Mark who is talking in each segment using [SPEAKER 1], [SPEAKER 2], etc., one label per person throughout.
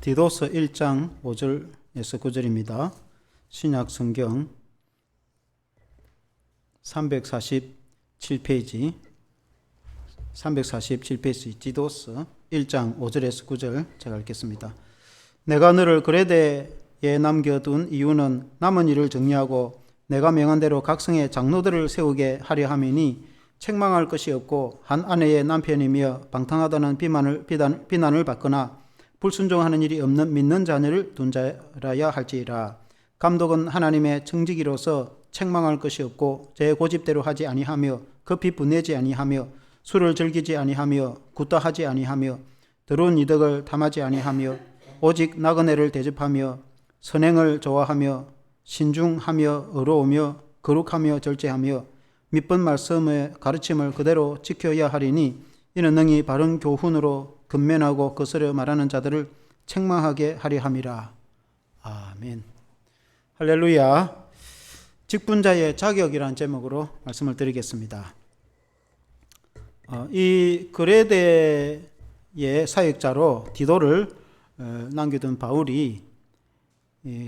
[SPEAKER 1] 디도서 1장 5절에서 9절입니다. 신약 성경 347페이지 디도서 1장 5절에서 9절 제가 읽겠습니다. 내가 너를 그레데에 남겨둔 이유는 남은 일을 정리하고 내가 명한 대로 각 성의 장로들을 세우게 하려 함이니 책망할 것이 없고 한 아내의 남편이며 방탕하다는 비난을 받거나 불순종하는 일이 없는 믿는 자녀를 둔 자라야 할지라. 감독은 하나님의 청지기로서 책망할 것이 없고 제 고집대로 하지 아니하며 급히 분내지 아니하며 술을 즐기지 아니하며 굿다하지 아니하며 더러운 이득을 탐하지 아니하며 오직 나그네를 대접하며 선행을 좋아하며 신중하며 의로우며 거룩하며 절제하며 밑번 말씀의 가르침을 그대로 지켜야 하리니 이는 능히 바른 교훈으로 근면하고 거스려 말하는 자들을 책망하게 하려 함이라. 아멘. 할렐루야. 직분자의 자격이라는 제목으로 말씀을 드리겠습니다. 이 그레데의 사역자로 디도를 남겨둔 바울이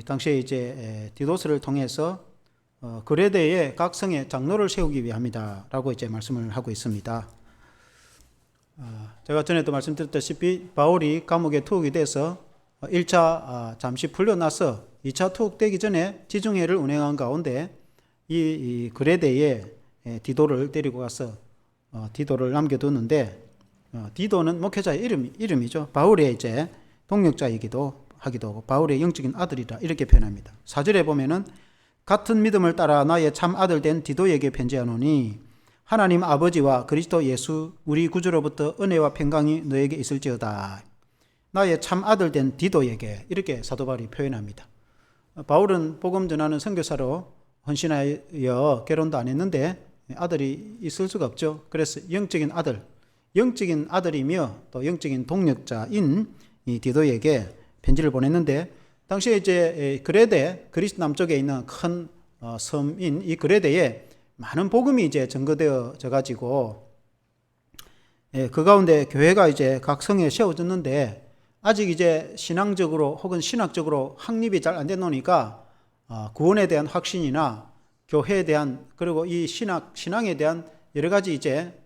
[SPEAKER 1] 당시에 이제 디도스를 통해서 그레데의 각 성의 장로를 세우기 위함이다라고 이제 말씀을 하고 있습니다. 제가 전에도 말씀드렸다시피 바울이 감옥에 투옥이 돼서 1차 잠시 풀려나서 2차 투옥되기 전에 지중해를 운행한 가운데 이 그레데에 디도를 데리고 가서 디도를 남겨두는데 디도는 목회자의 이름이죠. 바울의 이제 동역자이기도 하기도 하고 바울의 영적인 아들이라 이렇게 표현합니다. 4절에 보면은 같은 믿음을 따라 나의 참 아들 된 디도에게 편지하노니 하나님 아버지와 그리스도 예수 우리 구주로부터 은혜와 평강이 너에게 있을지어다. 나의 참 아들 된 디도에게 이렇게 사도 바울이 표현합니다. 바울은 복음 전하는 선교사로 헌신하여 결혼도 안 했는데 아들이 있을 수가 없죠. 그래서 영적인 아들이며 또 영적인 동력자인 이 디도에게 편지를 보냈는데 당시에 이제 그레데 그리스 남쪽에 있는 큰 섬인 이 그레데에 많은 복음이 이제 증거되어져 가지고 그 가운데 교회가 이제 각 성에 세워졌는데 아직 이제 신앙적으로 혹은 신학적으로 확립이 잘 안 돼 놓으니까 구원에 대한 확신이나 교회에 대한 그리고 이 신앙에 대한 여러 가지 이제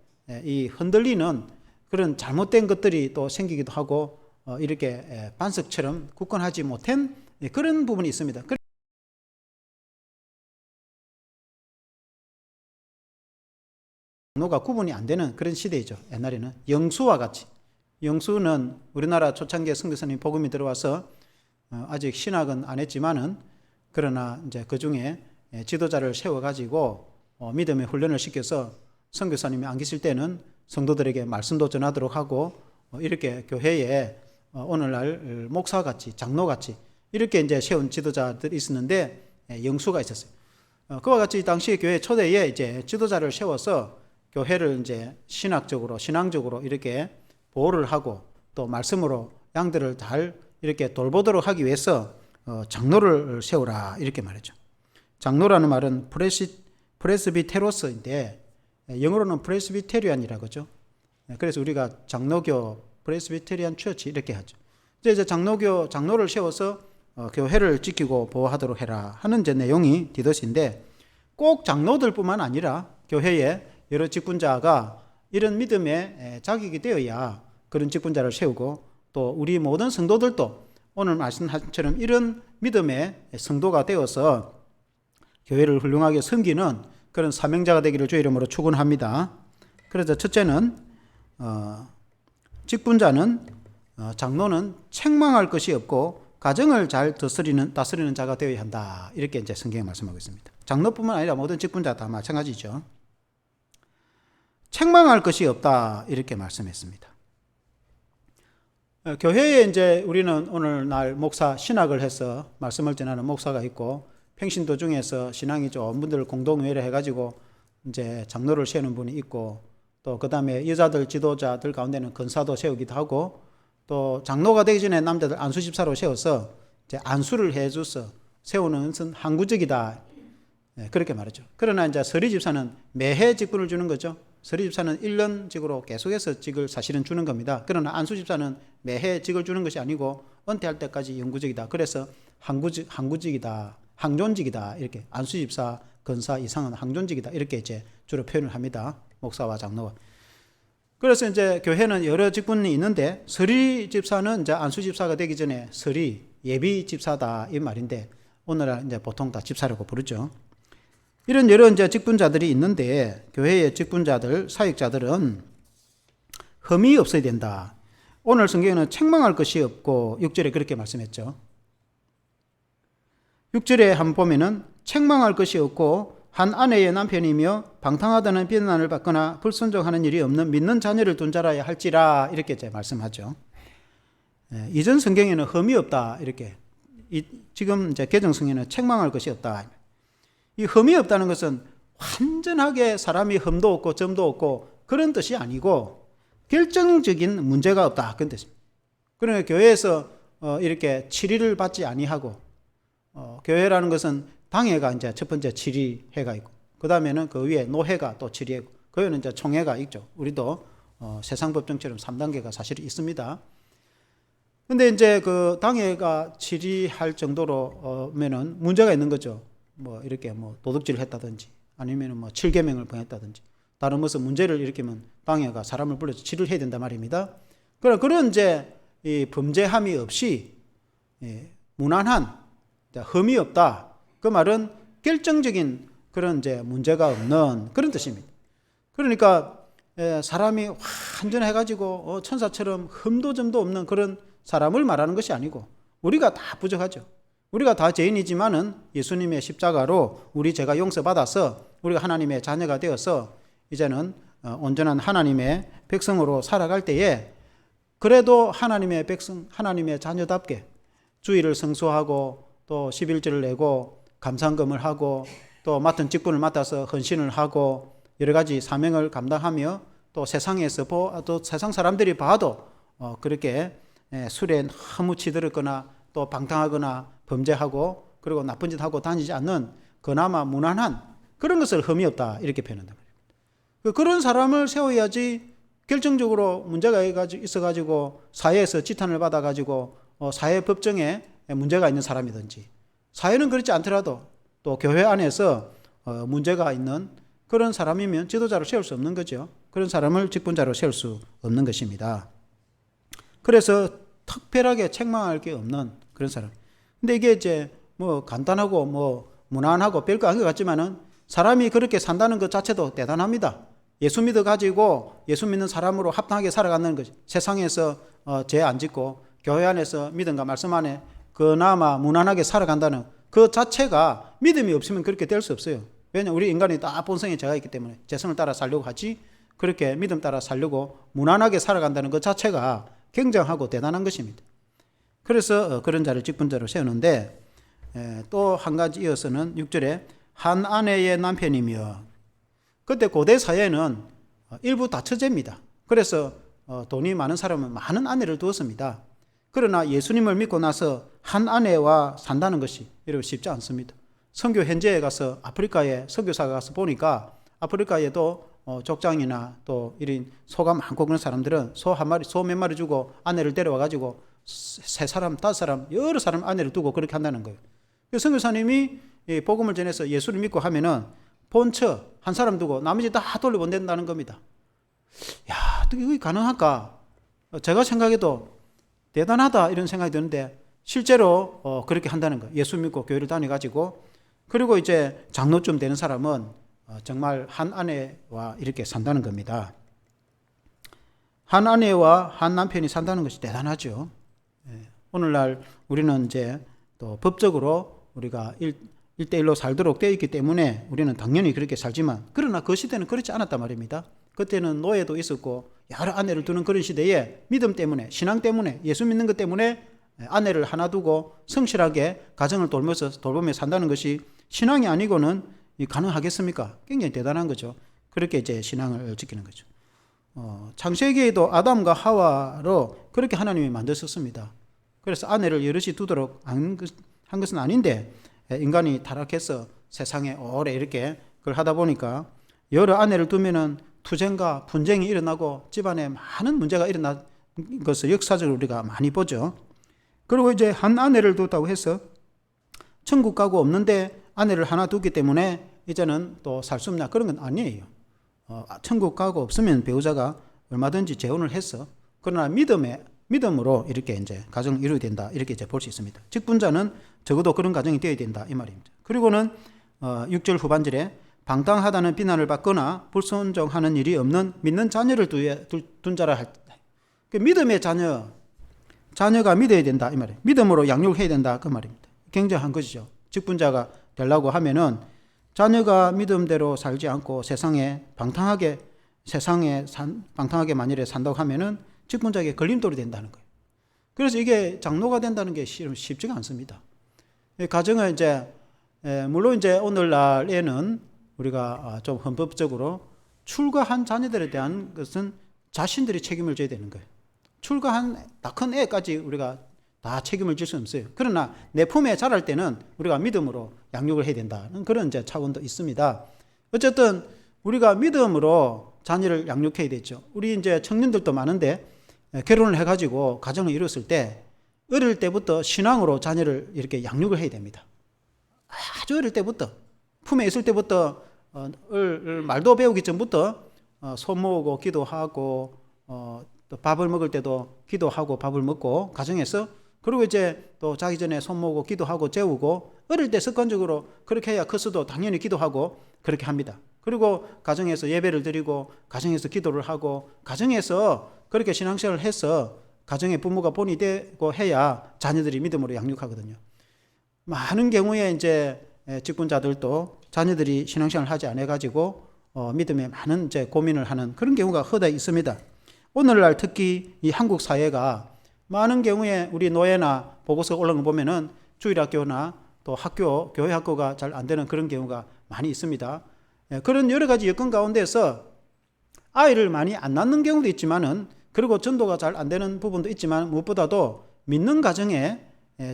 [SPEAKER 1] 이 흔들리는 그런 잘못된 것들이 또 생기기도 하고 이렇게 반석처럼 굳건하지 못한 그런 부분이 있습니다. 장로가 구분이 안 되는 그런 시대이죠. 옛날에는 영수와 같이 영수는 우리나라 초창기에 선교사님 복음이 들어와서 아직 신학은 안 했지만은 그러나 이제 그 중에 지도자를 세워가지고 믿음의 훈련을 시켜서 선교사님이 안 계실 때는 성도들에게 말씀도 전하도록 하고 이렇게 교회에 오늘날 목사같이 장로같이 이렇게 이제 세운 지도자들이 있었는데 영수가 있었어요. 그와 같이 당시 교회 초대에 이제 지도자를 세워서 교회를 이제 신앙적으로 이렇게 보호를 하고 또 말씀으로 양들을 잘 이렇게 돌보도록 하기 위해서 장로를 세우라 이렇게 말했죠. 장로라는 말은 프레스비테로스인데 영어로는 프레스비테리안이라고 하죠. 그래서 우리가 장로교 프레스비테리안 처치 이렇게 하죠. 이제 장로를 세워서 교회를 지키고 보호하도록 해라 하는 이제 내용이 디도스인데 꼭 장로들뿐만 아니라 교회에 여러 직분자가 이런 믿음의 자격이 되어야 그런 직분자를 세우고 또 우리 모든 성도들도 오늘 말씀하신 것처럼 이런 믿음의 성도가 되어서 교회를 훌륭하게 섬기는 그런 사명자가 되기를 주의 이름으로 축원합니다. 그래서 첫째는 직분자는 장로는 책망할 것이 없고 가정을 잘 다스리는 자가 되어야 한다. 이렇게 이제 성경에 말씀하고 있습니다. 장로뿐만 아니라 모든 직분자 다 마찬가지죠. 책망할 것이 없다. 이렇게 말씀했습니다. 교회에 이제 우리는 오늘날 목사 신학을 해서 말씀을 전하는 목사가 있고 평신도 중에서 신앙이 좋은 분들 공동회의를 해가지고 이제 장로를 세우는 분이 있고 또 그 다음에 여자들 지도자들 가운데는 권사도 세우기도 하고 또 장로가 되기 전에 남자들 안수집사로 세워서 이제 안수를 해줘서 세우는 것은 항구적이다. 그렇게 말하죠. 그러나 이제 서리집사는 매해 직분을 주는 거죠. 서리 집사는 1년직으로 계속해서 직을 사실은 주는 겁니다. 그러나 안수 집사는 매해 직을 주는 것이 아니고 은퇴할 때까지 영구직이다. 그래서 항구직이다, 항존직이다. 이렇게 안수 집사, 권사 이상은 항존직이다. 이렇게 이제 주로 표현을 합니다. 목사와 장로와. 그래서 이제 교회는 여러 직분이 있는데 서리 집사는 이제 안수 집사가 되기 전에 서리 예비 집사다 이 말인데 오늘날 이제 보통 다 집사라고 부르죠. 이런 여러 이제 직분자들이 있는데 교회의 직분자들, 사역자들은 흠이 없어야 된다. 오늘 성경에는 책망할 것이 없고 6절에 그렇게 말씀했죠. 6절에 한번 보면은 책망할 것이 없고 한 아내의 남편이며 방탕하다는 비난을 받거나 불순종하는 일이 없는 믿는 자녀를 둔 자라야 할지라 이렇게 이제 말씀하죠. 이전 성경에는 흠이 없다 이렇게 지금 이제 개정성에는 책망할 것이 없다. 이 흠이 없다는 것은 완전하게 사람이 흠도 없고 점도 없고 그런 뜻이 아니고 결정적인 문제가 없다 그런 뜻입니다. 그러니까 교회에서 이렇게 치리를 받지 아니하고 교회라는 것은 당회가 이제 첫 번째 치리회가 있고 그 다음에는 그 위에 노회가 또 치리회고 그 위에는 이제 총회가 있죠. 우리도 세상 법정처럼 3단계가 사실 있습니다. 근데 이제 그 당회가 치리할 정도로면은 문제가 있는 거죠. 뭐 이렇게 뭐 도둑질을 했다든지 아니면은 뭐 7계명을 범했다든지 다른 무슨 문제를 일으키면 당회가 사람을 불러서 치료를 해야 된단 말입니다. 그런 이제 이 범죄함이 없이 무난한 흠이 없다. 그 말은 결정적인 그런 이제 문제가 없는 그런 뜻입니다. 그러니까 사람이 완전해가지고 천사처럼 흠도 점도 없는 그런 사람을 말하는 것이 아니고 우리가 다 부족하죠. 우리가 다 죄인이지만은 예수님의 십자가로 우리 죄가 용서받아서 우리가 하나님의 자녀가 되어서 이제는 온전한 하나님의 백성으로 살아갈 때에 그래도 하나님의 백성, 하나님의 자녀답게 주일을 성수하고 또 11절을 내고 감상금을 하고 또 맡은 직분을 맡아서 헌신을 하고 여러 가지 사명을 감당하며 또 세상에서 또 세상 사람들이 봐도 그렇게 술에 너무 치들었거나 또 방탕하거나 범죄하고 그리고 나쁜 짓 하고 다니지 않는 그나마 무난한 그런 것을 흠이 없다 이렇게 표현한다. 그런 사람을 세워야지 결정적으로 문제가 있어가지고 사회에서 지탄을 받아가지고 사회 법정에 문제가 있는 사람이든지 사회는 그렇지 않더라도 또 교회 안에서 문제가 있는 그런 사람이면 지도자로 세울 수 없는 거죠. 그런 사람을 직분자로 세울 수 없는 것입니다. 그래서 특별하게 책망할 게 없는 그런 사람. 근데 이게 이제 뭐 간단하고 뭐 무난하고 별거 아닌 것 같지만은 사람이 그렇게 산다는 것 자체도 대단합니다. 예수 믿어 가지고 예수 믿는 사람으로 합당하게 살아가는 것. 세상에서 죄 안 짓고 교회 안에서 믿음과 말씀 안에 그나마 무난하게 살아간다는 그 자체가 믿음이 없으면 그렇게 될 수 없어요. 왜냐하면 우리 인간이 다 본성에 죄가 있기 때문에 죄성을 따라 살려고 하지 그렇게 믿음 따라 살려고 무난하게 살아간다는 것 자체가 굉장하고 대단한 것입니다. 그래서 그런 자를 직분자로 세우는데 또 한 가지 이어서는 6절에 한 아내의 남편이며 그때 고대 사회는 일부 다처제입니다. 그래서 돈이 많은 사람은 많은 아내를 두었습니다. 그러나 예수님을 믿고 나서 한 아내와 산다는 것이 여러분 쉽지 않습니다. 선교 현지에 가서 아프리카에 선교사가 가서 보니까 아프리카에도 족장이나 또 이런 소가 많고 그런 사람들은 소 몇 마리 주고 아내를 데려와 가지고 세 사람, 다섯 사람, 여러 사람 아내를 두고 그렇게 한다는 거예요. 선교사님이 복음을 전해서 예수를 믿고 하면은 본처 한 사람 두고 나머지 다 돌려보낸다는 겁니다. 야, 어떻게 그게 가능할까? 제가 생각해도 대단하다 이런 생각이 드는데 실제로 그렇게 한다는 거예요. 예수 믿고 교회를 다녀가지고 그리고 이제 장로쯤 되는 사람은 정말 한 아내와 이렇게 산다는 겁니다. 한 아내와 한 남편이 산다는 것이 대단하죠. 오늘날 우리는 이제 또 법적으로 우리가 1대1로 살도록 되어 있기 때문에 우리는 당연히 그렇게 살지만 그러나 그 시대는 그렇지 않았단 말입니다. 그때는 노예도 있었고 여러 아내를 두는 그런 시대에 믿음 때문에 신앙 때문에 예수 믿는 것 때문에 아내를 하나 두고 성실하게 가정을 돌보며 산다는 것이 신앙이 아니고는 가능하겠습니까? 굉장히 대단한 거죠. 그렇게 이제 신앙을 지키는 거죠. 창세기에도 아담과 하와로 그렇게 하나님이 만드셨습니다. 그래서 아내를 여럿이 두도록 한 것은 아닌데 인간이 타락해서 세상에 오래 이렇게 그걸 하다 보니까 여러 아내를 두면은 투쟁과 분쟁이 일어나고 집안에 많은 문제가 일어난 것을 역사적으로 우리가 많이 보죠. 그리고 이제 한 아내를 뒀다고 해서 천국 가고 없는데 아내를 하나 두기 때문에 이제는 또 살 수 없냐, 그런 건 아니에요. 천국 가고 없으면 배우자가 얼마든지 재혼을 해서, 그러나 믿음으로 이렇게 이제 가정을 이루어야 된다, 이렇게 이제 볼 수 있습니다. 직분자는 적어도 그런 가정이 되어야 된다, 이 말입니다. 그리고는 6절 후반절에 방탕하다는 비난을 받거나 불순종하는 일이 없는 믿는 자녀를 둔 자라 할 때, 그 믿음의 자녀가 믿어야 된다, 이 말이에요. 믿음으로 양육해야 된다, 그 말입니다. 굉장한 것이죠. 직분자가 되려고 하면은 자녀가 믿음대로 살지 않고 세상에 방탕하게 만일에 산다고 하면은 직분자에게 걸림돌이 된다는 거예요. 그래서 이게 장로가 된다는 게 쉽지가 않습니다. 가정은 이제 물론 이제 오늘날에는 우리가 좀 헌법적으로 출가한 자녀들에 대한 것은 자신들이 책임을 져야 되는 거예요. 출가한 다 큰 애까지 우리가 다 책임을 질 수는 없어요. 그러나 내 품에 자랄 때는 우리가 믿음으로 양육을 해야 된다는 그런 이제 차원도 있습니다. 어쨌든 우리가 믿음으로 자녀를 양육해야 되죠. 우리 이제 청년들도 많은데 결혼을 해가지고 가정을 이뤘을 때 어릴 때부터 신앙으로 자녀를 이렇게 양육을 해야 됩니다. 아주 어릴 때부터, 품에 있을 때부터 말도 배우기 전부터 손 모으고 기도하고 또 밥을 먹을 때도 기도하고 밥을 먹고 가정에서, 그리고 이제 또 자기 전에 손 모으고 기도하고 재우고, 어릴 때 습관적으로 그렇게 해야 커서도 당연히 기도하고 그렇게 합니다. 그리고 가정에서 예배를 드리고 가정에서 기도를 하고 가정에서 그렇게 신앙생활을 해서 가정의 부모가 본이 되고 해야 자녀들이 믿음으로 양육하거든요. 많은 경우에 이제 직분자들도 자녀들이 신앙생활을 하지 않아가지고 믿음에 많은 이제 고민을 하는 그런 경우가 허다히 있습니다. 오늘날 특히 이 한국 사회가 많은 경우에 우리 노예나 보고서 올라온 거 보면은 주일학교나 또 교회 학교가 잘 안 되는 그런 경우가 많이 있습니다. 그런 여러 가지 여건 가운데서 아이를 많이 안 낳는 경우도 있지만은, 그리고 전도가 잘 안 되는 부분도 있지만, 무엇보다도 믿는 가정에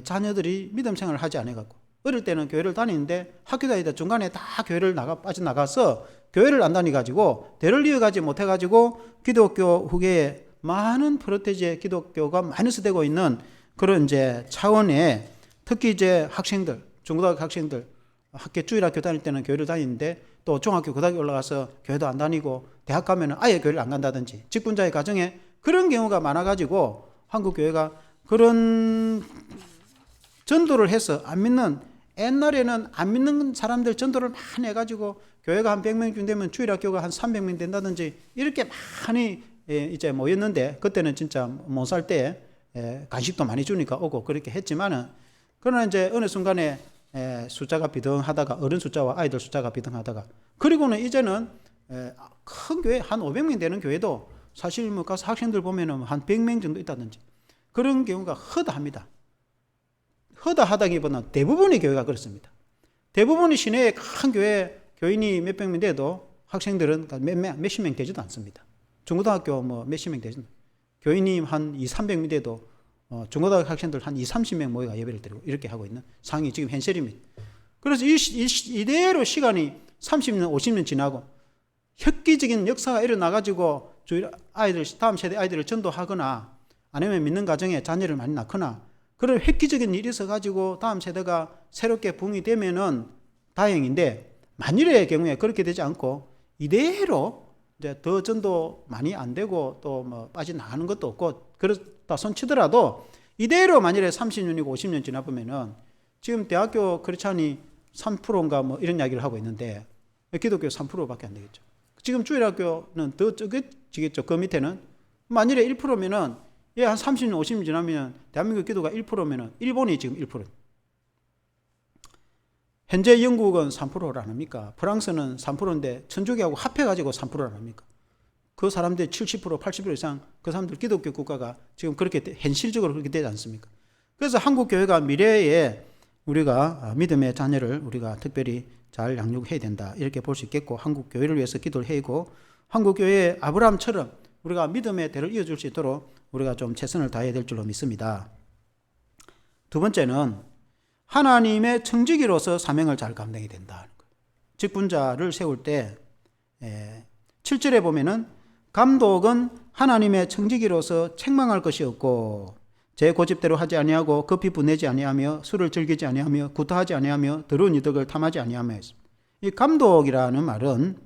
[SPEAKER 1] 자녀들이 믿음 생활을 하지 않아갖고 어릴 때는 교회를 다니는데 학교 다니다 중간에 다 교회를 빠져나가서 교회를 안 다니가지고 대를 이어가지 못해가지고 기독교 후계에 많은 프로테지의 기독교가 마이너스 되고 있는 그런 이제 차원에, 특히 이제 학생들, 중고등학교 학생들, 주일학교 다닐 때는 교회를 다니는데 또 중학교, 고등학교 올라가서 교회도 안 다니고 대학 가면은 아예 교회를 안 간다든지, 직분자의 가정에 그런 경우가 많아가지고 한국 교회가 그런 전도를 해서 안 믿는, 옛날에는 안 믿는 사람들 전도를 많이 해가지고 교회가 한 100명쯤 되면 주일학교가 한 300명 된다든지 이렇게 많이 이제 모였는데, 그때는 진짜 못 살 때 간식도 많이 주니까 오고 그렇게 했지만은, 그러나 이제 어느 순간에 숫자가 비등하다가, 어른 숫자와 아이들 숫자가 비등하다가, 그리고는 이제는 큰 교회 한 500명 되는 교회도 사실 뭐 가서 학생들 보면은 한 100명 정도 있다든지 그런 경우가 허다합니다. 허다하다기보다는 대부분의 교회가 그렇습니다. 대부분의 시내의 큰 교회 교인이 몇백 명 돼도 학생들은 몇십 명 되지도 않습니다. 중고등학교 뭐 몇십 명 되지도, 교인이 한 200~300명 돼도 중고등학교 학생들 한 20~30명 모여가 예배를 드리고 이렇게 하고 있는 상황이 지금 현실입니다. 그래서 이대로 시간이 30년, 50년 지나고 획기적인 역사가 일어나가지고 다음 세대 아이들을 전도하거나 아니면 믿는 가정에 자녀를 많이 낳거나 그런 획기적인 일이 있어가지고 다음 세대가 새롭게 붕이 되면은 다행인데, 만일의 경우에 그렇게 되지 않고 이대로 이제 더 전도 많이 안 되고 또 뭐 빠져나가는 것도 없고 그렇다 손치더라도 이대로 만일에 30년이고 50년 지나보면은 지금 대학교 크리스찬이 3%인가 뭐 이런 이야기를 하고 있는데 기독교 3%밖에 안 되겠죠. 지금 주일학교는 더 적겠지겠죠. 그 밑에는 만일에 1%면은 한 30년, 50년 지나면 대한민국 기도가 1%면은 일본이 지금 1%. 현재 영국은 3%라합니까? 프랑스는 3%인데 천주교하고 합해가지고 3%라합니까? 그 사람들 70%, 80% 이상 그 사람들 기독교 국가가 지금 그렇게 현실적으로 그렇게 되지 않습니까? 그래서 한국 교회가 미래에 우리가 믿음의 자녀를 우리가 특별히 잘 양육해야 된다, 이렇게 볼 수 있겠고, 한국 교회를 위해서 기도를 해야고, 한국 교회의 아브라함처럼 우리가 믿음의 대를 이어줄 수 있도록 우리가 좀 최선을 다해야 될 줄로 믿습니다. 두 번째는 하나님의 청지기로서 사명을 잘 감당해야 된다는 거예요. 직분자를 세울 때 7절에 보면은 감독은 하나님의 청지기로서 책망할 것이 없고 제 고집대로 하지 아니하고 급히 분내지 아니하며 술을 즐기지 아니하며 구타하지 아니하며 더러운 이득을 탐하지 아니하며 했습니다. 이 감독이라는 말은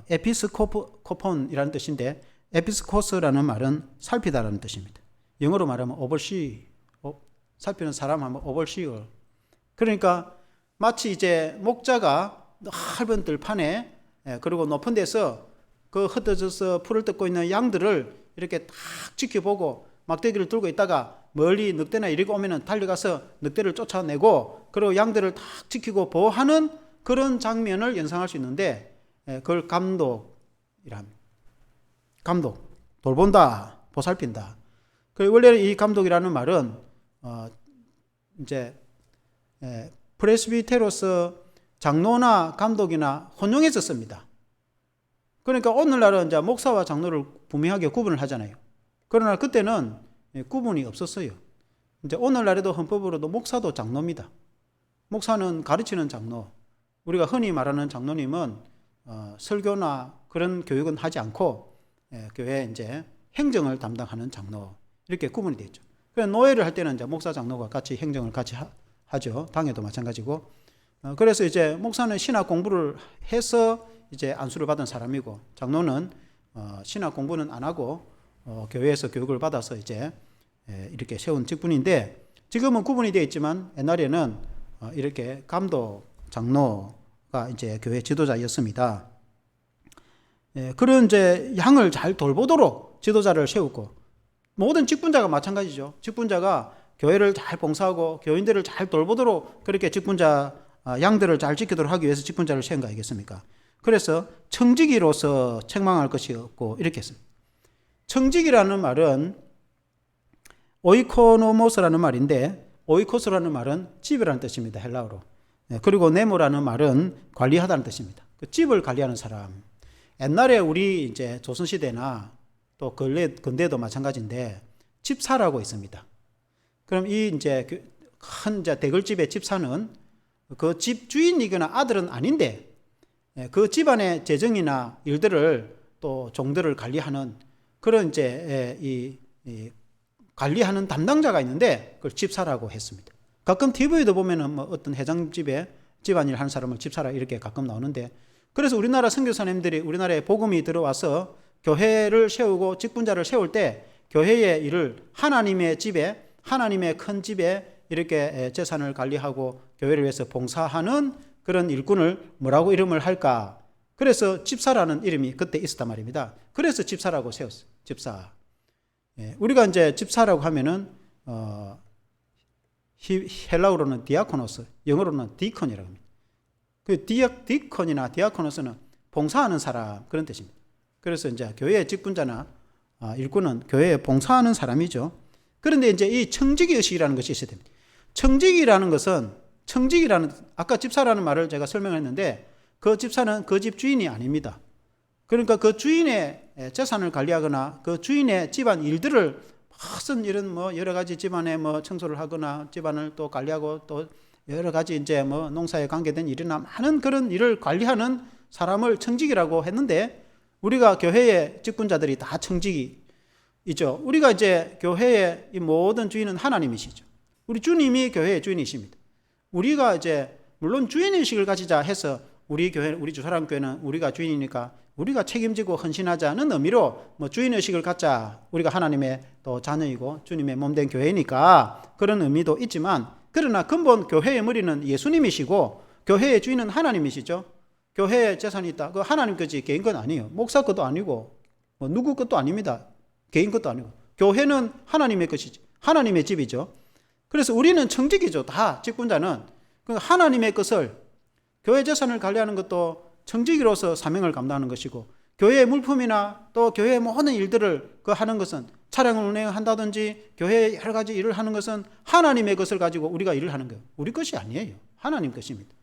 [SPEAKER 1] 에피스코폰이라는 뜻인데 에피스코스라는 말은 살피다라는 뜻입니다. 영어로 말하면 oversee, 살피는 사람 하면 overseer. 그러니까 마치 이제 목자가 넓은 들판에 그리고 높은 데서 그 흩어져서 풀을 뜯고 있는 양들을 이렇게 딱 지켜보고 막대기를 들고 있다가 멀리 늑대나 이리고 오면은 달려가서 늑대를 쫓아내고 그리고 양들을 딱 지키고 보호하는 그런 장면을 연상할 수 있는데 그걸 감독이라 합니다. 감독, 돌본다, 보살핀다. 원래 이 감독이라는 말은 이제 프레스비테로스 장로나 감독이나 혼용해서 씁니다. 그러니까 오늘날은 이제 목사와 장로를 분명하게 구분을 하잖아요. 그러나 그때는 구분이 없었어요. 이제 오늘날에도 헌법으로도 목사도 장로입니다. 목사는 가르치는 장로. 우리가 흔히 말하는 장로님은 설교나 그런 교육은 하지 않고 교회 이제 행정을 담당하는 장로 이렇게 구분이 되어 있죠. 그래서 노예를 할 때는 이제 목사 장로가 같이 행정을 같이 하죠. 당에도 마찬가지고. 그래서 이제 목사는 신학 공부를 해서 이제 안수를 받은 사람이고 장로는 신학 공부는 안 하고 교회에서 교육을 받아서 이제 이렇게 세운 직분인데 지금은 구분이 되어 있지만 옛날에는 이렇게 감독, 장로가 이제 교회 지도자였습니다. 그런 이제 양을 잘 돌보도록 지도자를 세우고 모든 직분자가 마찬가지죠. 직분자가 교회를 잘 봉사하고 교인들을 잘 돌보도록 그렇게 직분자 양들을 잘 지키도록 하기 위해서 직분자를 세운 거 아니겠습니까? 그래서 청지기로서 책망할 것이 없고 이렇게 했습니다. 청지기라는 말은 오이코노모스라는 말인데 오이코스라는 말은 집이라는 뜻입니다. 헬라어로. 그리고 네모라는 말은 관리하다는 뜻입니다. 그 집을 관리하는 사람. 옛날에 우리 이제 조선시대나 또 근대도 마찬가지인데 집사라고 있습니다. 그럼 이 이제 큰 대글집의 집사는 그 집 주인이거나 아들은 아닌데 그 집안의 재정이나 일들을 또 종들을 관리하는 그런 이제 이 관리하는 담당자가 있는데 그걸 집사라고 했습니다. 가끔 TV에도 보면은 뭐 어떤 회장집에 집안일 하는 사람을 집사라 이렇게 가끔 나오는데 그래서 우리나라 선교사님들이 우리나라에 복음이 들어와서 교회를 세우고 직분자를 세울 때 교회의 일을 하나님의 집에 하나님의 큰 집에 이렇게 재산을 관리하고 교회를 위해서 봉사하는 그런 일꾼을 뭐라고 이름을 할까? 그래서 집사라는 이름이 그때 있었단 말입니다. 그래서 집사라고 세웠어요. 집사. 우리가 이제 집사라고 하면은 헬라어로는 디아코노스, 영어로는 디컨이라고 합니다. 그 디컨이나 디아코노스는 봉사하는 사람 그런 뜻입니다. 그래서 이제 교회의 직분자나 일꾼은 교회에 봉사하는 사람이죠. 그런데 이제 이 청지기 의식이라는 것이 있어야 됩니다. 청지기라는 것은 아까 집사라는 말을 제가 설명했는데 그 집사는 그 집 주인이 아닙니다. 그러니까 그 주인의 재산을 관리하거나 그 주인의 집안 일들을 무슨 이런 뭐 여러 가지 집안에 뭐 청소를 하거나 집안을 또 관리하고 또 여러 가지 이제 뭐 농사에 관계된 일이나 많은 그런 일을 관리하는 사람을 청지기라고 했는데 우리가 교회의 직분자들이 다 청지기이죠. 우리가 이제 교회의 이 모든 주인은 하나님이시죠. 우리 주님이 교회의 주인이십니다. 우리가 이제 물론 주인의식을 가지자 해서 우리 교회, 우리 주사랑교회는 우리가 주인이니까 우리가 책임지고 헌신하자는 의미로 뭐 주인의식을 갖자. 우리가 하나님의 또 자녀이고 주님의 몸된 교회니까 그런 의미도 있지만 그러나 근본 교회의 머리는 예수님이시고 교회의 주인은 하나님이시죠. 교회에 재산이 있다. 그 하나님 것이 개인 건 아니에요. 목사 것도 아니고 뭐 누구 것도 아닙니다. 개인 것도 아니고 교회는 하나님의 것이지. 하나님의 집이죠. 그래서 우리는 청직이죠. 다 직분자는 하나님의 것을 교회 재산을 관리하는 것도 청지기로서 사명을 감당하는 것이고 교회의 물품이나 또 교회의 모든 일들을 하는 것은 차량을 운행한다든지 교회의 여러 가지 일을 하는 것은 하나님의 것을 가지고 우리가 일을 하는 거예요. 우리 것이 아니에요. 하나님 것입니다.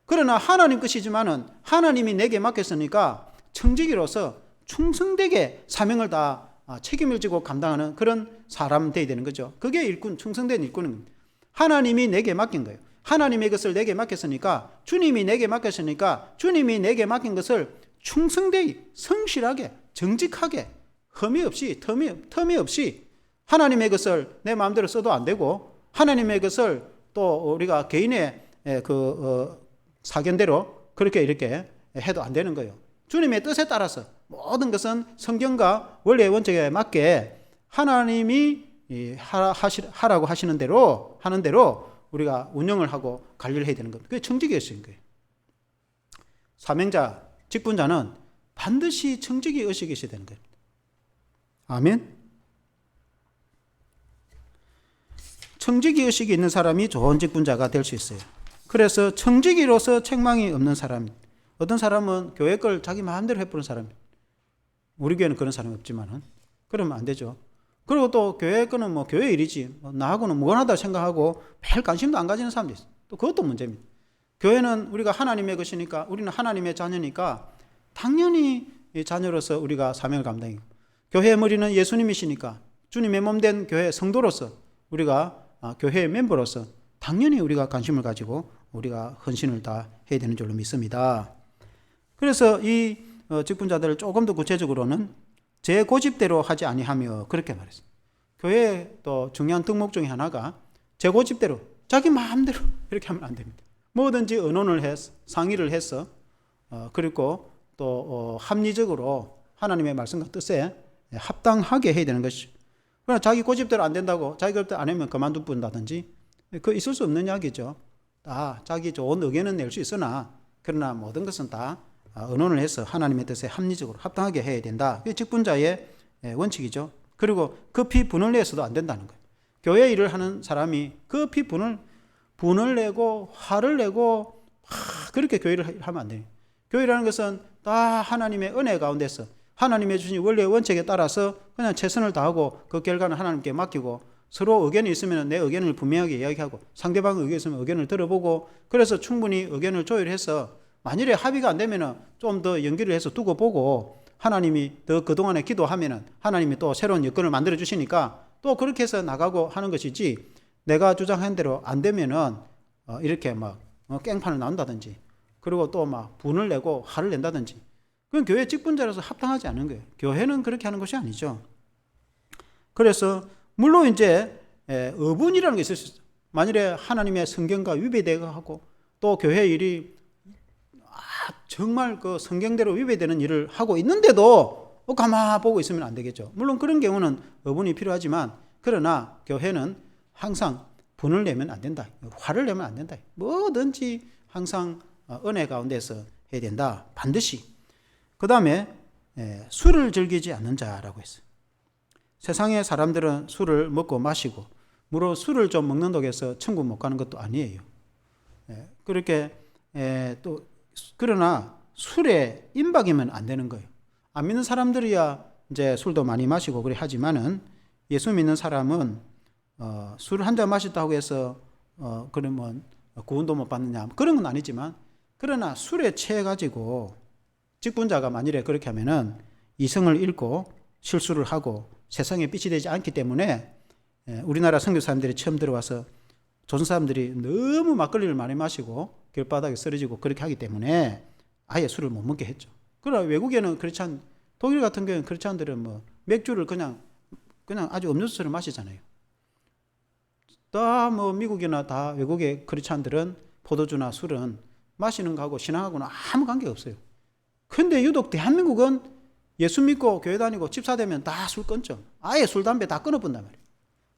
[SPEAKER 1] 그러나 하나님 것이지만은 하나님이 내게 맡겼으니까 청지기로서 충성되게 사명을 다 책임을 지고 감당하는 그런 사람 되어야 되는 거죠. 그게 일꾼, 충성된 일꾼인 겁니다. 하나님이 내게 맡긴 거예요. 하나님의 것을 내게 맡겼으니까 주님이 내게 맡긴 것을 충성되이 성실하게 정직하게 흠이 없이 텀이 없이 하나님의 것을 내 마음대로 써도 안 되고 하나님의 것을 또 우리가 개인의 사견대로 그렇게 이렇게 해도 안 되는 거예요. 주님의 뜻에 따라서 모든 것은 성경과 원리의 원칙에 맞게 하나님이 하라고 하시는 대로 하는 대로 우리가 운영을 하고 관리를 해야 되는 겁니다. 그게 청지기의식인 거예요. 사명자, 직분자는 반드시 청지기 의식이 있어야 되는 거예요. 아멘. 청지기 의식이 있는 사람이 좋은 직분자가 될 수 있어요. 그래서 청지기로서 책망이 없는 사람, 어떤 사람은 교회 걸 자기 마음대로 해보는 사람, 우리 교회는 그런 사람이 없지만은 그러면 안 되죠. 그리고 또 교회 거는 뭐 교회 일이지 나하고는 무관하다 생각하고 별 관심도 안 가지는 사람도 있어요. 또 그것도 문제입니다. 교회는 우리가 하나님의 것이니까 우리는 하나님의 자녀니까 당연히 자녀로서 우리가 사명을 감당해요. 교회의 머리는 예수님이시니까 주님의 몸된 교회 성도로서 우리가 교회의 멤버로서 당연히 우리가 관심을 가지고 우리가 헌신을 다 해야 되는 줄로 믿습니다. 그래서 이 직분자들을 조금 더 구체적으로는 제 고집대로 하지 아니하며 그렇게 말했어요. 교회의 또 중요한 덕목 중에 하나가 제 고집대로 자기 마음대로 이렇게 하면 안 됩니다. 뭐든지 의논을 해서 상의를 해서 그리고 또 합리적으로 하나님의 말씀과 뜻에 합당하게 해야 되는 것이죠. 그러나 자기 고집대로 안 된다고 자기 고집대로 안 하면 그만둘 뿐다든지 그 있을 수 없는 이야기죠. 다 자기 좋은 의견은 낼 수 있으나 그러나 모든 것은 다 의논을 해서 하나님의 뜻에 합리적으로 합당하게 해야 된다. 그게 직분자의 원칙이죠. 그리고 급히 분을 내서도 안 된다는 거예요. 교회 일을 하는 사람이 급히 분을 내고 화를 내고 그렇게 교회를 하면 안 돼요. 교회라는 것은 다 하나님의 은혜 가운데서 하나님의 주신 원리의 원칙에 따라서 그냥 최선을 다하고 그 결과는 하나님께 맡기고 서로 의견이 있으면 내 의견을 분명하게 이야기하고 상대방 의견이 있으면 의견을 들어보고 그래서 충분히 의견을 조율해서 만일에 합의가 안 되면 좀 더 연기를 해서 두고 보고 하나님이 더 그동안에 기도하면 하나님이 또 새로운 여건을 만들어 주시니까 또 그렇게 해서 나가고 하는 것이지 내가 주장한 대로 안 되면은 이렇게 막 깽판을 나온다든지 그리고 또 막 분을 내고 화를 낸다든지 그건 교회 직분자로서 합당하지 않은 거예요. 교회는 그렇게 하는 것이 아니죠. 그래서 물론 이제 어분이라는 게 있을 수 있어요. 만일에 하나님의 성경과 위배되고 하고 또 교회 일이 정말 그 성경대로 위배되는 일을 하고 있는데도 가만 보고 있으면 안 되겠죠. 물론 그런 경우는 어분이 필요하지만 그러나 교회는 항상 분을 내면 안 된다. 화를 내면 안 된다. 뭐든지 항상 은혜 가운데서 해야 된다. 반드시. 그 다음에 술을 즐기지 않는 자라고 했어요. 세상의 사람들은 술을 먹고 마시고 물론 술을 좀 먹는다고 해서 천국 못 가는 것도 아니에요. 그렇게 또 그러나 술에 임박이면 안 되는 거예요. 안 믿는 사람들이야 이제 술도 많이 마시고 그래 하지만은 예수 믿는 사람은 술 한 잔 마셨다고 해서 그러면 구원도 못 받느냐 그런 건 아니지만 그러나 술에 취해 가지고 직분자가 만일에 그렇게 하면은 이성을 잃고 실수를 하고 세상에 빛이 되지 않기 때문에 우리나라 선교 사람들이 처음 들어와서 조선 사람들이 너무 막걸리를 많이 마시고 길바닥에 쓰러지고 그렇게 하기 때문에 아예 술을 못 먹게 했죠. 그러나 외국에는 그렇지 않, 독일 같은 경우는 그렇지 않들은 뭐 맥주를 그냥 아주 음료수처럼 마시잖아요. 다 뭐 미국이나 다 외국의 크리스찬들은 포도주나 술은 마시는 거하고 신앙하고는 아무 관계가 없어요. 근데 유독 대한민국은 예수 믿고 교회 다니고 집사되면 다 술 끊죠. 아예 술, 담배 다 끊어본단 말이에요.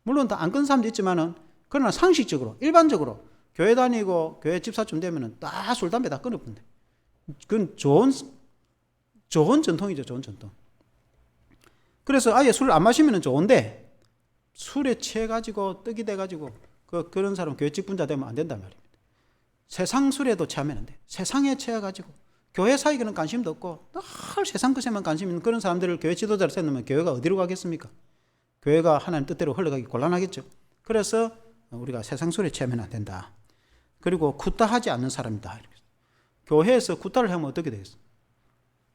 [SPEAKER 1] 물론 다 안 끊는 사람도 있지만은 그러나 상식적으로 일반적으로 교회 다니고 교회 집사쯤 되면은 다 술, 담배 다 끊어본대. 그건 좋은 전통이죠. 좋은 전통. 그래서 아예 술을 안 마시면 좋은데 술에 취해가지고 떡이 돼가지고 그런 사람 교회 직분자 되면 안 된단 말입니다. 세상 술에도 취하면 안 돼. 세상에 취해가지고 교회 사역에는 관심도 없고 늘 세상 것에만 관심 있는 그런 사람들을 교회 지도자로 세우면 교회가 어디로 가겠습니까? 교회가 하나님 뜻대로 흘러가기 곤란하겠죠. 그래서 우리가 세상 술에 취하면 안 된다. 그리고 굿다하지 않는 사람이다. 교회에서 굿다를 하면 어떻게 되겠어?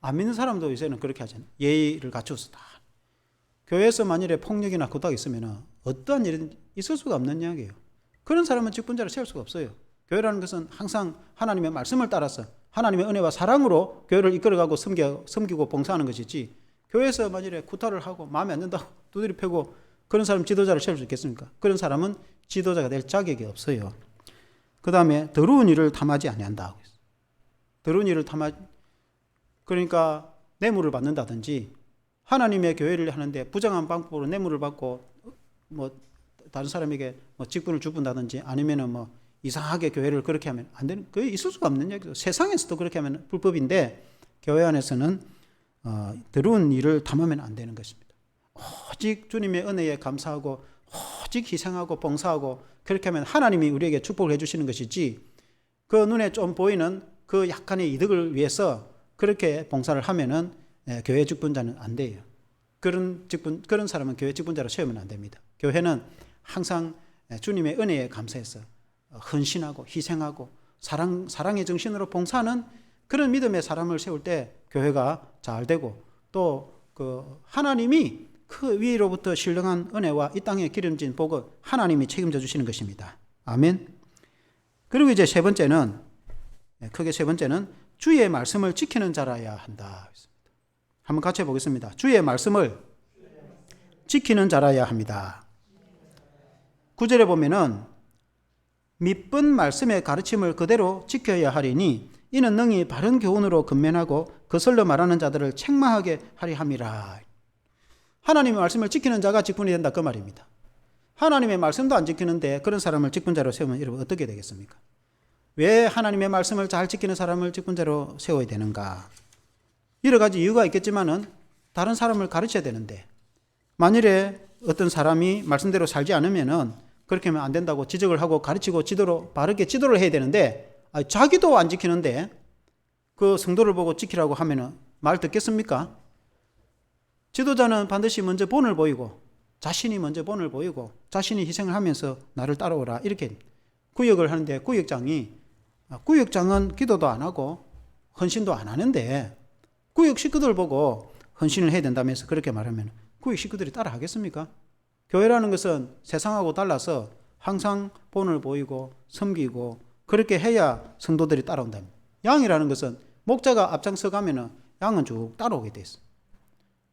[SPEAKER 1] 안 믿는 사람도 요새는 그렇게 하잖아요. 예의를 갖춰서 다. 교회에서 만일에 폭력이나 굿다가 있으면 어떠한 일은 있을 수가 없는 이야기예요. 그런 사람은 직분자를 세울 수가 없어요. 교회라는 것은 항상 하나님의 말씀을 따라서 하나님의 은혜와 사랑으로 교회를 이끌어가고 섬기고 봉사하는 것이지, 교회에서 만일에 구타를 하고 마음에 안 든다고 두드리 패고 그런 사람 지도자를 세울 수 있겠습니까? 그런 사람은 지도자가 될 자격이 없어요. 그 다음에 더러운 일을 탐하지 아니한다. 더러운 일을 그러니까 뇌물을 받는다든지 하나님의 교회를 하는데 부정한 방법으로 뇌물을 받고 다른 사람에게 직분을 주분다든지 아니면은 이상하게 교회를 그렇게 하면 안 되는, 그게 있을 수가 없는 얘기죠. 세상에서도 그렇게 하면 불법인데 교회 안에서는 더러운 일을 탐하면 안 되는 것입니다. 오직 주님의 은혜에 감사하고 오직 희생하고 봉사하고 그렇게 하면 하나님이 우리에게 축복을 해주시는 것이지, 그 눈에 좀 보이는 그 약간의 이득을 위해서 그렇게 봉사를 하면은 교회 직분자는 안 돼요. 그런 사람은 교회 직분자로 세우면 안 됩니다. 교회는 항상 주님의 은혜에 감사해서 헌신하고 희생하고 사랑의 정신으로 봉사하는 그런 믿음의 사람을 세울 때 교회가 잘 되고, 또 그 하나님이 그 위로부터 신령한 은혜와 이 땅에 기름진 복을 하나님이 책임져 주시는 것입니다. 아멘. 그리고 이제 크게 세 번째는 주의 말씀을 지키는 자라야 한다. 한번 같이 해보겠습니다. 주의 말씀을 지키는 자라야 합니다. 9절에 보면은 밑분 말씀의 가르침을 그대로 지켜야 하리니 이는 능히 바른 교훈으로 근면하고 거슬러 말하는 자들을 책망하게 하리 함이라. 하나님의 말씀을 지키는 자가 직분이 된다, 그 말입니다. 하나님의 말씀도 안 지키는데 그런 사람을 직분자로 세우면 여러분 어떻게 되겠습니까? 왜 하나님의 말씀을 잘 지키는 사람을 직분자로 세워야 되는가? 여러 가지 이유가 있겠지만은 다른 사람을 가르쳐야 되는데, 만일에 어떤 사람이 말씀대로 살지 않으면은 그렇게 하면 안 된다고 지적을 하고 가르치고 바르게 지도를 해야 되는데, 자기도 안 지키는데 그 성도를 보고 지키라고 하면은 말 듣겠습니까? 지도자는 반드시 먼저 본을 보이고, 자신이 먼저 본을 보이고, 자신이 희생을 하면서 나를 따라오라, 이렇게 구역을 하는데, 구역장은 기도도 안 하고 헌신도 안 하는데 구역 식구들 보고 헌신을 해야 된다면서 그렇게 말하면 구역 식구들이 따라 하겠습니까? 교회라는 것은 세상하고 달라서 항상 본을 보이고 섬기고 그렇게 해야 성도들이 따라온답니다. 양이라는 것은 목자가 앞장서 가면은 양은 쭉 따라오게 돼 있어요.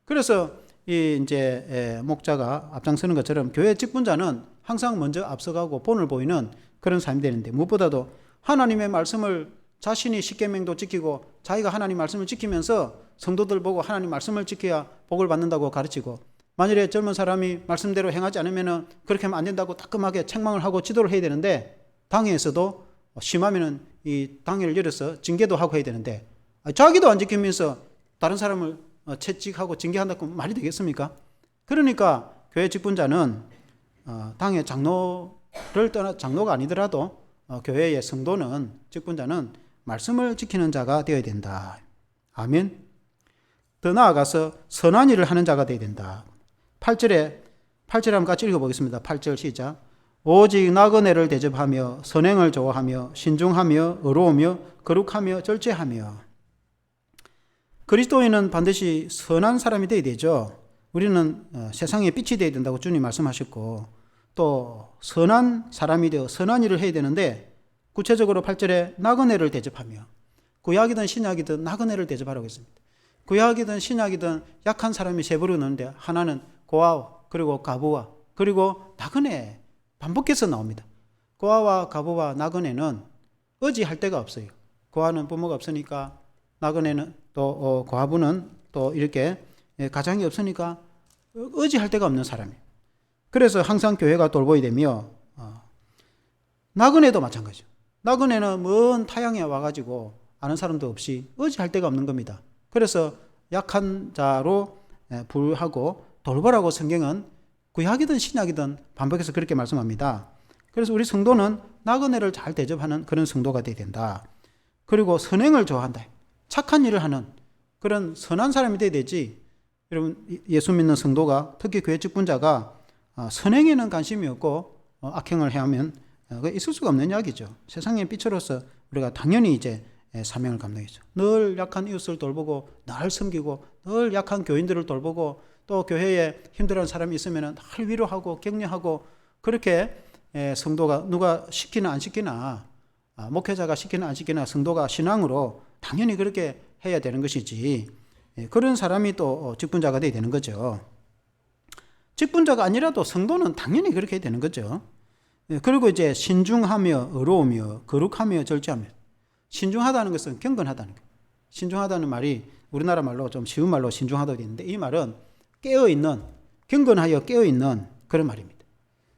[SPEAKER 1] 그래서 이제 목자가 앞장서는 것처럼 교회 직분자는 항상 먼저 앞서가고 본을 보이는 그런 삶이 되는데, 무엇보다도 하나님의 말씀을 자신이 십계명도 지키고 자기가 하나님 말씀을 지키면서 성도들 보고 하나님 말씀을 지켜야 복을 받는다고 가르치고, 만일에 젊은 사람이 말씀대로 행하지 않으면 그렇게 하면 안 된다고 따끔하게 책망을 하고 지도를 해야 되는데, 당회에서도 심하면은 이 당회를 열어서 징계도 하고 해야 되는데 자기도 안 지키면서 다른 사람을 채찍하고 징계한다고 말이 되겠습니까? 그러니까 교회 직분자는 당의 장로가 아니더라도 교회의 성도는, 직분자는 말씀을 지키는 자가 되어야 된다. 아멘. 더 나아가서 선한 일을 하는 자가 되어야 된다. 8절 한번 같이 읽어보겠습니다. 8절 시작. 오직 나그네를 대접하며 선행을 좋아하며 신중하며 의로우며 거룩하며 절제하며. 그리스도인은 반드시 선한 사람이 되어야 되죠. 우리는 세상에 빛이 되어야 된다고 주님 말씀하셨고, 또 선한 사람이 되어 선한 일을 해야 되는데, 구체적으로 8절에 나그네를 대접하며, 구약이든 신약이든 나그네를 대접하라고 했습니다. 구약이든 신약이든 약한 사람이 세 부르는데, 하나는 고아와 그리고 가부와 그리고 나그네, 반복해서 나옵니다. 고아와 가부와 나그네는 의지할 데가 없어요. 고아는 부모가 없으니까, 나그네는 또 고아부는 또 이렇게 가장이 없으니까 의지할 데가 없는 사람이에요. 그래서 항상 교회가 돌보야 되며, 나그네도 마찬가지죠. 나그네는 먼 타향에 와가지고 아는 사람도 없이 의지할 데가 없는 겁니다. 그래서 약한 자로 부르하고 돌보라고 성경은 구약이든 신약이든 반복해서 그렇게 말씀합니다. 그래서 우리 성도는 나그네를 잘 대접하는 그런 성도가 되어야 된다. 그리고 선행을 좋아한다. 착한 일을 하는 그런 선한 사람이 되어야 되지. 여러분, 예수 믿는 성도가, 특히 교회 직분자가 선행에는 관심이 없고 악행을 해하면 있을 수가 없는 이야기죠. 세상의 빛으로서 우리가 당연히 이제 사명을 감당했죠. 늘 약한 이웃을 돌보고, 늘 섬기고, 늘 약한 교인들을 돌보고, 또 교회에 힘들어하는 사람이 있으면 늘 위로하고 격려하고, 그렇게 성도가 누가 시키나 안 시키나, 목회자가 시키나 안 시키나 성도가 신앙으로 당연히 그렇게 해야 되는 것이지. 그런 사람이 또 직분자가 돼야 되는 거죠. 직분자가 아니라도 성도는 당연히 그렇게 해야 되는 거죠. 그리고 이제 신중하며 의로우며 거룩하며 절제하며. 신중하다는 것은 경건하다는 거예요. 신중하다는 말이 우리나라 말로 좀 쉬운 말로 신중하다고 되어 있는데, 이 말은 깨어있는, 경건하여 깨어있는 그런 말입니다.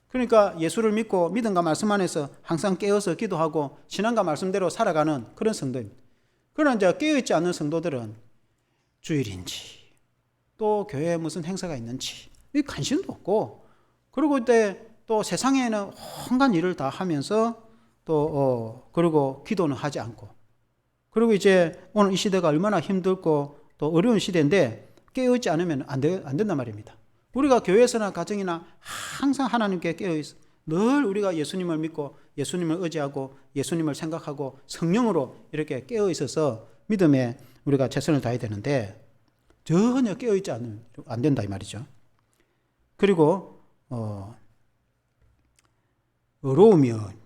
[SPEAKER 1] 그러니까 예수를 믿고 믿음과 말씀 안에서 항상 깨어서 기도하고 신앙과 말씀대로 살아가는 그런 성도입니다. 그러나 이제 깨어있지 않는 성도들은 주일인지 또 교회에 무슨 행사가 있는지 관심도 없고, 그리고 이때 또 세상에는 온갖 일을 다 하면서 또 그리고 기도는 하지 않고, 그리고 이제 오늘 이 시대가 얼마나 힘들고 또 어려운 시대인데 깨어있지 않으면 안 된단 말입니다. 우리가 교회에서나 가정이나 항상 하나님께 깨어있어 늘 우리가 예수님을 믿고 예수님을 의지하고 예수님을 생각하고 성령으로 이렇게 깨어있어서 믿음에 우리가 최선을 다해야 되는데 전혀 깨어있지 않으면 안 된다 이 말이죠. 그리고 의로우면,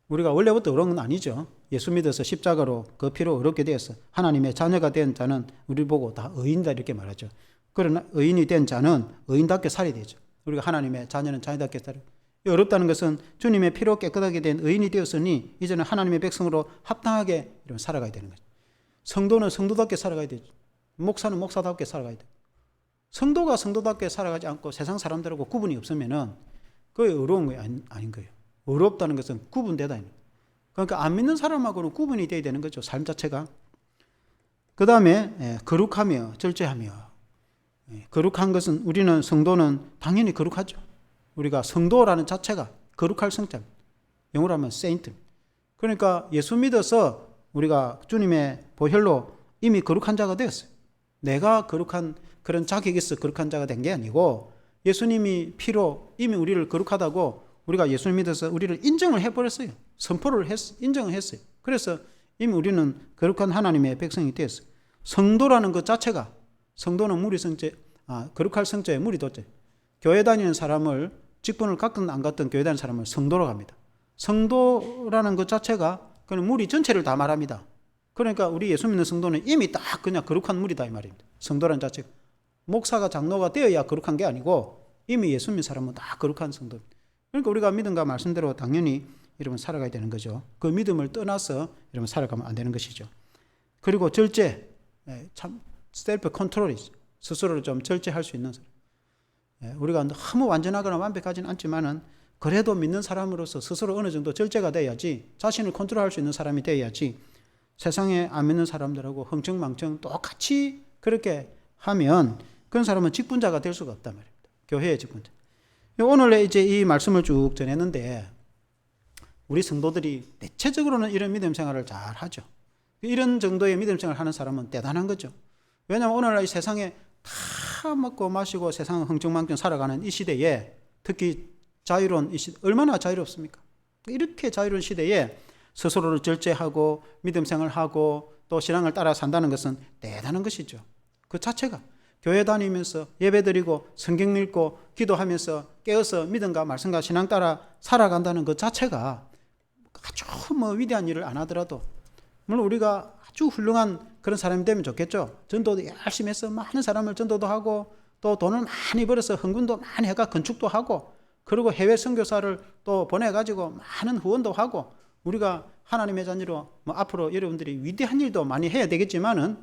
[SPEAKER 1] 우리가 원래부터 의로운 건 아니죠. 예수 믿어서 십자가로 그 피로 의롭게 되어서 하나님의 자녀가 된 자는 우리 보고 다 의인이다 이렇게 말하죠. 그러나 의인이 된 자는 의인답게 살아야 되죠. 우리가 하나님의 자녀는 자녀답게 살아야 돼요. 어렵다는 것은 주님의 피로 깨끗하게 된 의인이 되었으니 이제는 하나님의 백성으로 합당하게 살아가야 되는 거죠. 성도는 성도답게 살아가야 되죠. 목사는 목사답게 살아가야 돼요. 성도가 성도답게 살아가지 않고 세상 사람들하고 구분이 없으면은 그게 의로운 거 아닌 거예요. 의롭다는 것은 구분되다. 그러니까 안 믿는 사람하고는 구분이 돼야 되는 거죠. 삶 자체가. 그 다음에 거룩하며 절제하며. 거룩한 것은, 우리는 성도는 당연히 거룩하죠. 우리가 성도라는 자체가 거룩할 성자입니다. 영어로 하면 saint. 그러니까 예수 믿어서 우리가 주님의 보혈로 이미 거룩한 자가 되었어요. 내가 거룩한 그런 자격이 있어 거룩한 자가 된 게 아니고 예수님이 피로 이미 우리를 거룩하다고 우리가 예수를 믿어서 우리를 인정을 해버렸어요. 선포를 인정을 했어요. 그래서 이미 우리는 거룩한 하나님의 백성이 되었어요. 성도라는 것 자체가, 성도는 무리 성제, 거룩할 성자에 무리 도자. 교회 다니는 사람을, 직분을 갖든 안 갖든 교회 다니는 사람을 성도라고 합니다. 성도라는 것 자체가 그는 무리 전체를 다 말합니다. 그러니까 우리 예수 믿는 성도는 이미 딱 그냥 거룩한 무리다 이 말입니다. 성도라는 자체가. 목사가 장로가 되어야 거룩한 게 아니고 이미 예수 믿는 사람은 다 거룩한 성도입니다. 그러니까 우리가 믿음과 말씀대로 당연히 이러면 살아가야 되는 거죠. 그 믿음을 떠나서 이러면 살아가면 안 되는 것이죠. 그리고 절제, 참 셀프 컨트롤이죠. 스스로를 좀 절제할 수 있는 사람. 우리가 너무 완전하거나 완벽하지는 않지만은 그래도 믿는 사람으로서 스스로 어느 정도 절제가 돼야지, 자신을 컨트롤할 수 있는 사람이 돼야지, 세상에 안 믿는 사람들하고 흥청망청 똑같이 그렇게 하면 그런 사람은 직분자가 될 수가 없단 말입니다. 교회의 직분자. 오늘 이제 이 말씀을 쭉 전했는데 우리 성도들이 대체적으로는 이런 믿음 생활을 잘 하죠. 이런 정도의 믿음 생활을 하는 사람은 대단한 거죠. 왜냐하면 오늘날 이 세상에 다 먹고 마시고 세상을 흥청망청 살아가는 이 시대에, 특히 자유로운 이 시대, 얼마나 자유롭습니까? 이렇게 자유로운 시대에 스스로를 절제하고 믿음 생활하고 또 신앙을 따라 산다는 것은 대단한 것이죠. 그 자체가 교회 다니면서 예배드리고 성경 읽고 기도하면서 깨어서 믿음과 말씀과 신앙 따라 살아간다는 그 자체가 아주 위대한 일을 안 하더라도, 물론 우리가 아주 훌륭한 그런 사람이 되면 좋겠죠. 전도도 열심히 해서 많은 사람을 전도도 하고 또 돈을 많이 벌어서 헌금도 많이 해가 건축도 하고, 그리고 해외 선교사를 또 보내가지고 많은 후원도 하고, 우리가 하나님의 자녀로 앞으로 여러분들이 위대한 일도 많이 해야 되겠지만은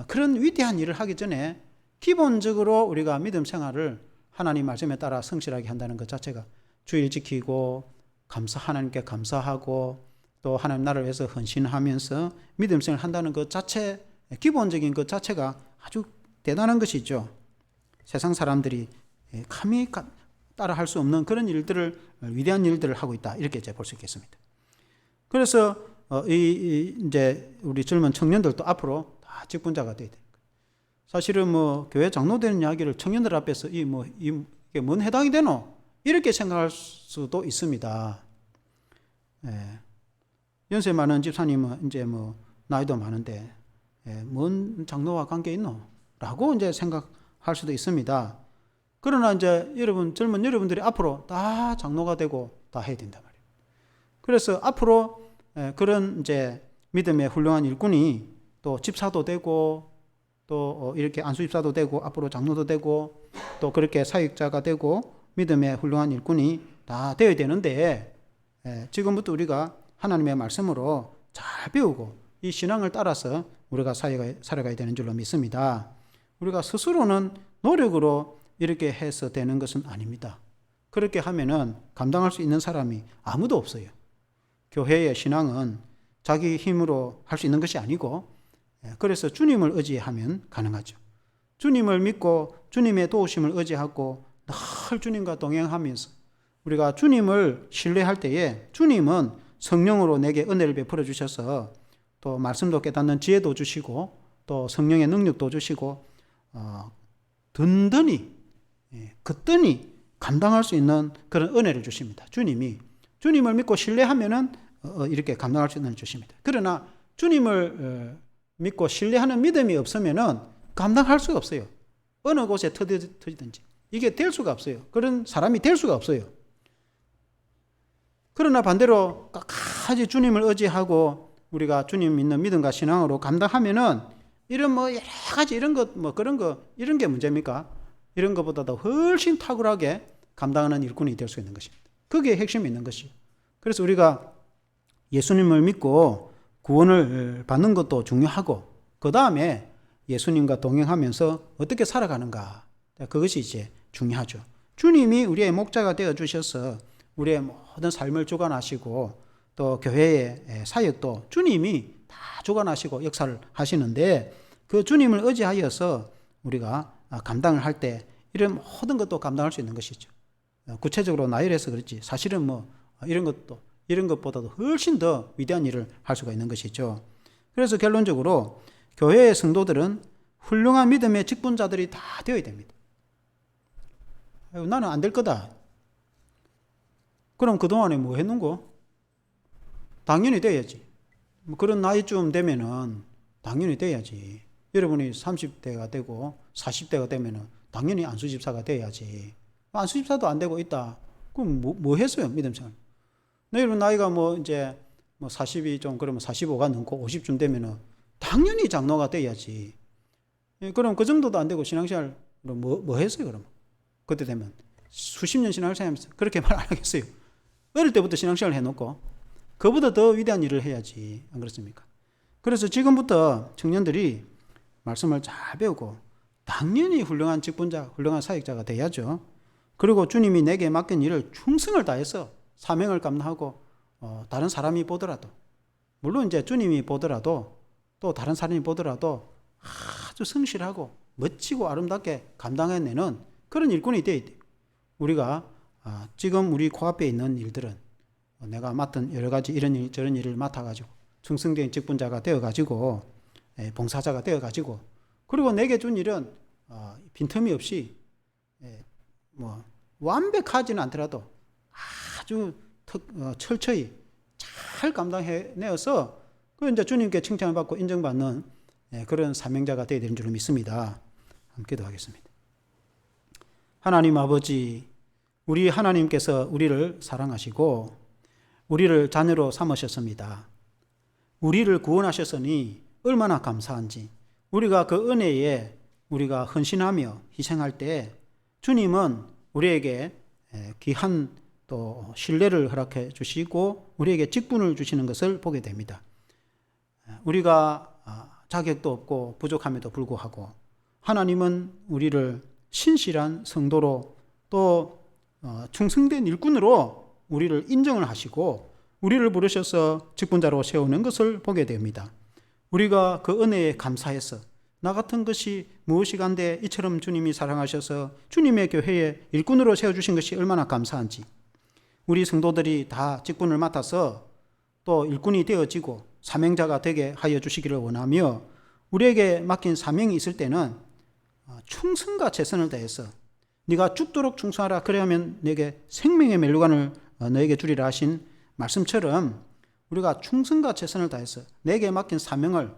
[SPEAKER 1] 그런 위대한 일을 하기 전에 기본적으로 우리가 믿음 생활을 하나님 말씀에 따라 성실하게 한다는 것 자체가, 주일 지키고 하나님께 감사하고 또 하나님 나라를 위해서 헌신하면서 믿음 생활을 한다는 것 자체, 기본적인 것 자체가 아주 대단한 것이죠. 세상 사람들이 감히 따라 할 수 없는 그런 일들을, 위대한 일들을 하고 있다, 이렇게 이제 볼 수 있겠습니다. 그래서 이제 우리 젊은 청년들도 앞으로 다 직분자가 돼야 돼요. 사실은 교회 장로 되는 이야기를 청년들 앞에서 이게 뭔 해당이 되노? 이렇게 생각할 수도 있습니다. 연세 많은 집사님은 이제 나이도 많은데 뭔 장로와 관계 있노? 라고 이제 생각할 수도 있습니다. 그러나 이제 젊은 여러분들이 앞으로 다 장로가 되고 다 해야 된단 말이에요. 그래서 앞으로 그런 이제 믿음의 훌륭한 일꾼이 또 집사도 되고 또 이렇게 안수집사도 되고 앞으로 장로도 되고 또 그렇게 사역자가 되고 믿음의 훌륭한 일꾼이 다 되어야 되는데 지금부터 우리가 하나님의 말씀으로 잘 배우고 이 신앙을 따라서 우리가 살아가야 되는 줄로 믿습니다. 우리가 스스로는 노력으로 이렇게 해서 되는 것은 아닙니다. 그렇게 하면은 감당할 수 있는 사람이 아무도 없어요. 교회의 신앙은 자기 힘으로 할 수 있는 것이 아니고 그래서 주님을 의지하면 가능하죠. 주님을 믿고 주님의 도우심을 의지하고 늘 주님과 동행하면서 우리가 주님을 신뢰할 때에 주님은 성령으로 내게 은혜를 베풀어 주셔서 또 말씀도 깨닫는 지혜도 주시고 또 성령의 능력도 주시고 든든히 그뜬히 감당할 수 있는 그런 은혜를 주십니다. 주님을 믿고 신뢰하면은 이렇게 감당할 수 있는 은혜를 주십니다. 그러나 주님을 믿고 신뢰하는 믿음이 없으면은 감당할 수가 없어요. 어느 곳에 터지든지 이게 될 수가 없어요. 그런 사람이 될 수가 없어요. 그러나 반대로 끝까지 주님을 의지하고 우리가 주님 믿는 믿음과 신앙으로 감당하면은 이런 여러 가지 이런 것 그런 거 이런 게 문제입니까? 이런 것보다도 훨씬 탁월하게 감당하는 일꾼이 될 수 있는 것입니다. 그게 핵심이 있는 것이요. 그래서 우리가 예수님을 믿고 구원을 받는 것도 중요하고 그 다음에 예수님과 동행하면서 어떻게 살아가는가 그것이 이제 중요하죠. 주님이 우리의 목자가 되어 주셔서 우리의 모든 삶을 주관하시고 또 교회의 사역도 주님이 다 주관하시고 역사를 하시는데 그 주님을 의지하여서 우리가 감당을 할 때 이런 모든 것도 감당할 수 있는 것이죠. 구체적으로 나열해서 그렇지 사실은 이런 것보다도 훨씬 더 위대한 일을 할 수가 있는 것이죠. 그래서 결론적으로 교회의 성도들은 훌륭한 믿음의 직분자들이 다 되어야 됩니다. 나는 안 될 거다. 그럼 그동안에 뭐 했는고? 당연히 돼야지. 그런 나이쯤 되면은 당연히 돼야지. 여러분이 30대가 되고 40대가 되면은 당연히 안수집사가 돼야지. 안수집사도 안 되고 있다. 그럼 뭐 했어요? 믿음생활. 여러분 나이가 이제 40이 좀 그러면 45가 넘고 50쯤 되면은 당연히 장로가 돼야지. 그럼 그 정도도 안 되고 신앙생활 뭐 했어요, 그러면? 그때 되면 수십 년 신앙생활 하면서 그렇게 말 안 하겠어요. 어릴 때부터 신앙생활 해놓고 그보다 더 위대한 일을 해야지. 안 그렇습니까? 그래서 지금부터 청년들이 말씀을 잘 배우고 당연히 훌륭한 직분자, 훌륭한 사역자가 돼야죠. 그리고 주님이 내게 맡긴 일을 충성을 다해서 사명을 감당하고 다른 사람이 보더라도 물론 이제 주님이 보더라도 또 다른 사람이 보더라도 아주 성실하고 멋지고 아름답게 감당해내는 그런 일꾼이 되어야 돼요. 우리가 지금 우리 코앞에 있는 일들은 내가 맡은 여러 가지 이런 일 저런 일을 맡아가지고 충성된 직분자가 되어가지고 봉사자가 되어가지고 그리고 내게 준 일은 빈틈이 없이 완벽하지는 않더라도 아주 철저히 잘 감당해내어서 그 이제 주님께 칭찬을 받고 인정받는 그런 사명자가 되어야 되는 줄 믿습니다. 함께 기도하겠습니다. 하나님 아버지, 우리 하나님께서 우리를 사랑하시고 우리를 자녀로 삼으셨습니다. 우리를 구원하셨으니 얼마나 감사한지 우리가 그 은혜에 우리가 헌신하며 희생할 때 주님은 우리에게 귀한 또 신뢰를 허락해 주시고 우리에게 직분을 주시는 것을 보게 됩니다. 우리가 자격도 없고 부족함에도 불구하고 하나님은 우리를 신실한 성도로 또 충성된 일꾼으로 우리를 인정을 하시고 우리를 부르셔서 직분자로 세우는 것을 보게 됩니다. 우리가 그 은혜에 감사해서 나 같은 것이 무엇이간데 이처럼 주님이 사랑하셔서 주님의 교회에 일꾼으로 세워주신 것이 얼마나 감사한지 우리 성도들이 다 직분을 맡아서 또 일꾼이 되어지고 사명자가 되게 하여 주시기를 원하며 우리에게 맡긴 사명이 있을 때는 충성과 최선을 다해서 네가 죽도록 충성하라 그래야면 내게 생명의 멸류관을 너에게 주리라 하신 말씀처럼 우리가 충성과 최선을 다해서 내게 맡긴 사명을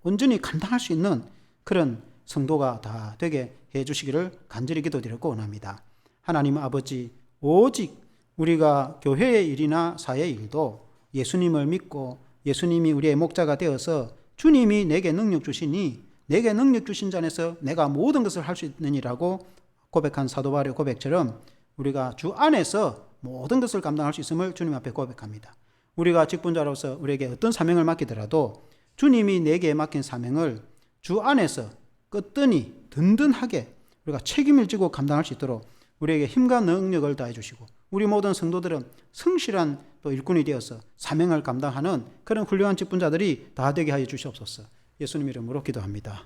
[SPEAKER 1] 온전히 감당할 수 있는 그런 성도가 다 되게 해 주시기를 간절히 기도드리고 원합니다. 하나님 아버지, 오직 우리가 교회의 일이나 사회의 일도 예수님을 믿고 예수님이 우리의 목자가 되어서 주님이 내게 능력 주시니 내게 능력 주신 자에서 내가 모든 것을 할 수 있느니라고 고백한 사도 바울의 고백처럼 우리가 주 안에서 모든 것을 감당할 수 있음을 주님 앞에 고백합니다. 우리가 직분자로서 우리에게 어떤 사명을 맡기더라도 주님이 내게 맡긴 사명을 주 안에서 끄트니 든든하게 우리가 책임을 지고 감당할 수 있도록 우리에게 힘과 능력을 다해 주시고 우리 모든 성도들은 성실한 또 일꾼이 되어서 사명을 감당하는 그런 훌륭한 직분자들이 다 되게 하여 주시옵소서. 예수님 이름으로 기도합니다.